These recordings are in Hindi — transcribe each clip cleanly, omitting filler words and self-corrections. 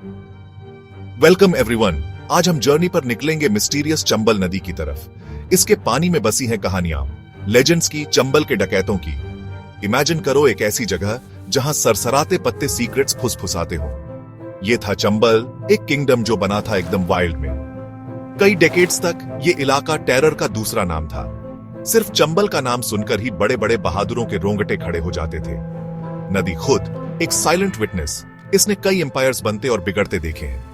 Welcome everyone. आज हम जर्नी पर निकलेंगे मिस्टीरियस चंबल नदी की तरफ। इसके पानी में बसी हैं कहानियां, लेजेंड्स की, चंबल के डकैतों की। इमेजिन करो एक ऐसी जगह जहां सरसराते पत्ते सीक्रेट्स फुसफुसाते हो। ये था चंबल, एक किंगडम जो बना था एकदम वाइल्ड में। कई डेकेड्स तक ये इलाका टेरर का दूसरा नाम था। सिर्फ चंबल का नाम सुनकर ही बड़े बड़े बहादुरों के रोंगटे खड़े हो जाते थे। नदी खुद एक साइलेंट विटनेस, इसने कई एम्पायर्स बनते और बिगड़ते देखे हैं,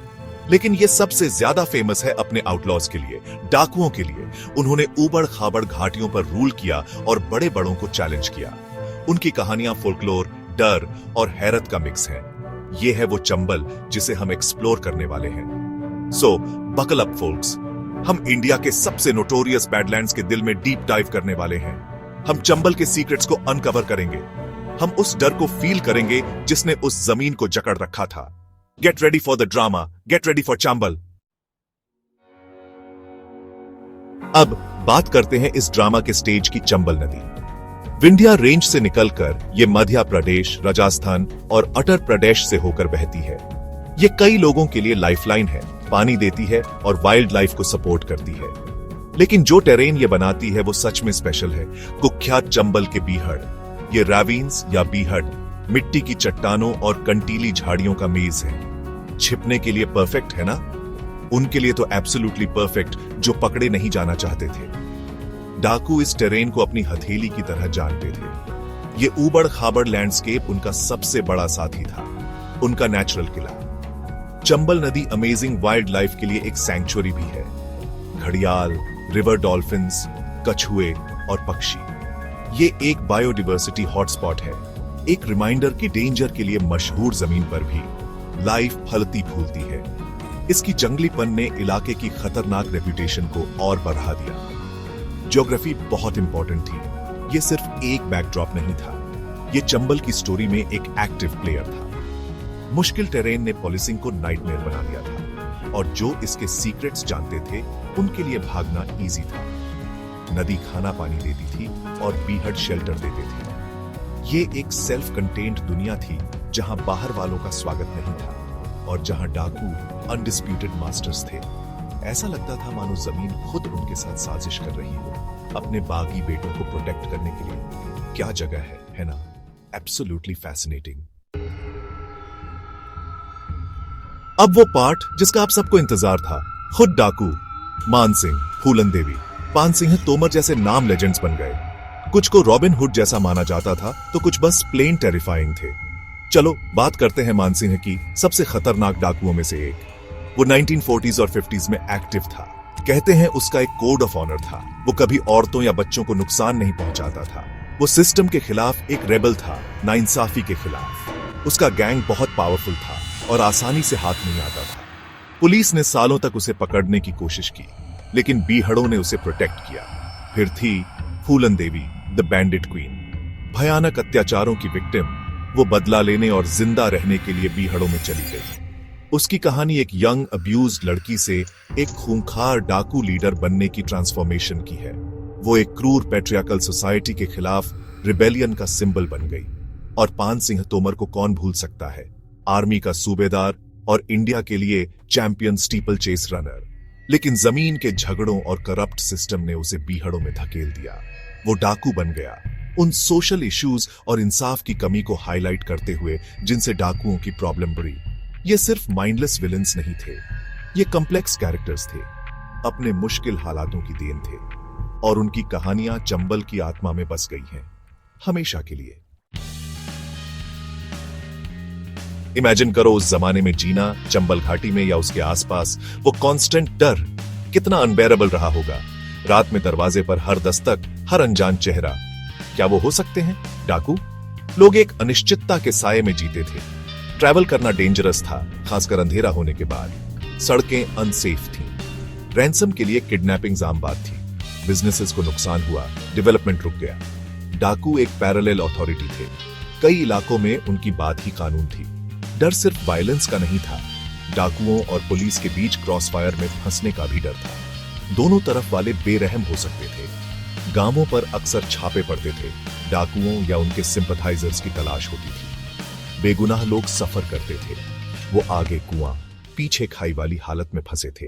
लेकिन ये सबसे ज्यादा फेमस है अपने आउटलॉज के लिए, डाकुओं के लिए। उन्होंने ऊबड़ खाबड़ घाटियों पर रूल किया और बड़े बड़ों को चैलेंज किया। उनकी कहानियां फोल्कलोर, डर और हैरत का मिक्स है। ये है वो चंबल जिसे हम एक्सप्लोर करने वाले हैं। सो बकल अप फोल्क्स, हम इंडिया के सबसे नोटोरियस बैडलैंड्स के दिल में डीप डाइव करने वाले हैं। हम चंबल के सीक्रेट्स को अनकवर करेंगे। हम उस डर को फील करेंगे जिसने उस जमीन को जकड़ रखा था। Get ready for the drama, get ready for Chambal. अब बात करते हैं इस ड्रामा के स्टेज की, चंबल नदी। विंध्या रेंज से निकलकर यह मध्य प्रदेश, राजस्थान और उत्तर प्रदेश से होकर बहती है। ये कई लोगों के लिए लाइफलाइन है, पानी देती है और वाइल्ड लाइफ को सपोर्ट करती है। लेकिन जो टेरेन ये बनाती है वो सच में स्पेशल है। कुख्यात चंबल के बीहड़, ये रैवीन्स या बीहड़ मिट्टी की चट्टानों और कंटीली झाड़ियों का मेज है। छिपने के लिए परफेक्ट है ना? उनके लिए तो एब्सोल्युटली परफेक्ट जो पकड़े नहीं जाना चाहते थे। डाकू इस टेरेन को अपनी हथेली की तरह जानते थे। ये ऊबड़ खाबड़ लैंडस्केप उनका सबसे बड़ा साथी था, उनका नेचुरल किला। चंबल नदी अमेजिंग वाइल्ड लाइफ के लिए एक सैंक्चुअरी भी है। घड़ियाल, रिवर डॉल्फिन्स, कछुए और पक्षी, ये एक बायोडिवर्सिटी हॉटस्पॉट है। एक रिमाइंडर कि डेंजर के लिए मशहूर जमीन पर भी लाइफ फलती फूलती है। इसकी जंगलीपन ने इलाके की खतरनाक रेपुटेशन को और बढ़ा दिया। ज्योग्राफी बहुत इंपॉर्टेंट थी। ये सिर्फ एक बैकड्रॉप नहीं था, ये चंबल की स्टोरी में एक एक्टिव प्लेयर था। मुश्किल टेरेन ने पुलिसिंग को नाइटमेयर बना दिया था, और जो इसके सीक्रेट्स जानते थे उनके लिए भागना इजी था। नदी खाना पानी देती थी और बीहड़ शेल्टर देते थे। ये एक सेल्फ कंटेन्ड दुनिया थी जहां बाहर वालों का स्वागत नहीं था और जहां डाकू अनडिस्प्यूटेड मास्टर्स थे। ऐसा लगता था मानो जमीन खुद उनके साथ साजिश कर रही हो, अपने बागी बेटों को प्रोटेक्ट करने के लिए। क्या जगह है ना? Absolutely fascinating. अब वो पार्ट जिसका आप सबको इंतजार था। खुद डाकू मान सिंह, फूलन देवी, पान सिंह तोमर जैसे नाम लेजेंड्स बन गए। कुछ को रॉबिन हुड जैसा माना जाता था तो कुछ बस प्लेन टेरिफाइंग थे। चलो बात करते हैं मान सिंह की, सबसे खतरनाक डाकुओं में से एक। वो 1940s और 50s में एक्टिव था। कहते हैं उसका एक कोड ऑफ ऑनर था। वो कभी औरतों या बच्चों को नुकसान नहीं पहुंचाता था। वो सिस्टम के खिलाफ एक रेबल था, नाइंसाफी के खिलाफ। उसका गैंग बहुत पावरफुल था और आसानी से हाथ नहीं आता था। पुलिस ने सालों तक उसे पकड़ने की कोशिश की, लेकिन बीहड़ों ने उसे प्रोटेक्ट किया। फिर थी फूलन देवी, द बैंडिट क्वीन। भयानक अत्याचारों की विक्टिम, वो बदला लेने और जिंदा रहने के लिए बीहड़ों में चली गई। उसकी कहानी एक यंग अब्यूज्ड लड़की से एक खूंखार डाकू लीडर बनने की ट्रांसफॉर्मेशन की है। वो एक क्रूर पैट्रियार्कल सोसाइटी के खिलाफ रिबेलियन का सिंबल बन गई। और पान सिंह तोमर को कौन भूल सकता है, आर्मी का सूबेदार और इंडिया के लिए चैंपियन स्टीपल चेस रनर। लेकिन जमीन के झगड़ों और करप्ट सिस्टम ने उसे बीहड़ों में धकेल दिया। वो डाकू बन गया, उन सोशल इश्यूज और इंसाफ की कमी को हाईलाइट करते हुए जिनसे डाकुओं की प्रॉब्लम बढ़ी। ये सिर्फ माइंडलेस विलन्स नहीं थे, ये कॉम्प्लेक्स कैरेक्टर्स थे, अपने मुश्किल हालातों की देन थे। और उनकी कहानियां चंबल की आत्मा में बस गई हैं, हमेशा के लिए। इमेजिन करो उस जमाने में जीना, चंबल घाटी में या उसके आसपास। वो कांस्टेंट डर कितना अनबेरेबल रहा होगा। रात में दरवाजे पर हर दस्तक, हर अनजान चेहरा। क्या वो हो सकते हैं डाकू? लोग एक अनिश्चितता के साये में जीते थे। ट्रैवल करना डेंजरस था, खासकर अंधेरा होने के बाद। सड़कें अनसेफ थीं। रैंसम के लिए किडनैपिंग आम बात थी। बिजनेसेस को नुकसान हुआ, डेवलपमेंट रुक गया। डाकू एक पैरेलल अथॉरिटी थे। कई इलाकों में उनकी बात ही कानून थी। डर सिर्फ वायलेंस का नहीं था, डाकुओं और पुलिस के बीच क्रॉसफायर में फंसने का भी डर था। दोनों तरफ वाले बेरहम हो सकते थे। गांवों पर अक्सर छापे पड़ते थे। डाकुओं या उनके सिंपथाइजर्स की तलाश होती थी। बेगुनाह लोग सफर करते थे। वो आगे कुआं, पीछे खाई वाली हालत में फंसे थे।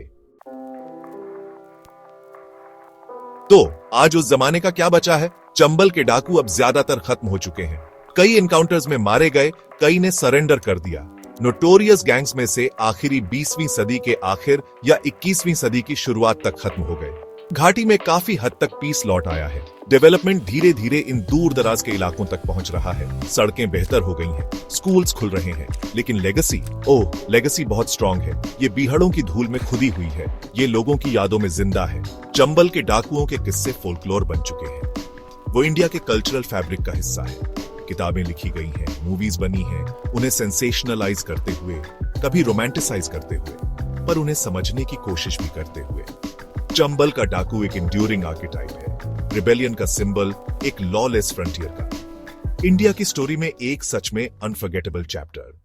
तो आज उस जमाने का क्या बचा है? चंबल के डाकू अब ज्यादातर खत्म हो चुके हैं। कई एनकाउंटर्स में मारे गए, कई ने सरेंडर कर दिया। नोटोरियस गैंग्स में से आखिरी 20वीं सदी के आखिर या 21वीं सदी की शुरुआत तक खत्म हो गए। घाटी में काफी हद तक पीस लौट आया है। डेवलपमेंट धीरे धीरे इन दूर दराज के इलाकों तक पहुंच रहा है। सड़कें बेहतर हो गई हैं, स्कूल्स खुल रहे हैं, लेकिन लेगेसी बहुत स्ट्रांग है। ये बीहड़ों की धूल में खुदी हुई है। ये लोगों की यादों में जिंदा है। चंबल के डाकुओं के किस्से फोल्कलोर बन चुके हैं। वो इंडिया के कल्चरल फैब्रिक का हिस्सा है। किताबें लिखी गई हैं, मूवीज बनी हैं, उन्हें सेंसेशनलाइज करते हुए, कभी रोमांटिसाइज करते हुए, पर उन्हें समझने की कोशिश भी करते हुए। चंबल का डाकू एक इंड्यूरिंग आर्केटाइप है, रिबेलियन का सिंबल, एक लॉलेस फ्रंटियर का। इंडिया की स्टोरी में एक सच में अनफॉरगेटेबल चैप्टर।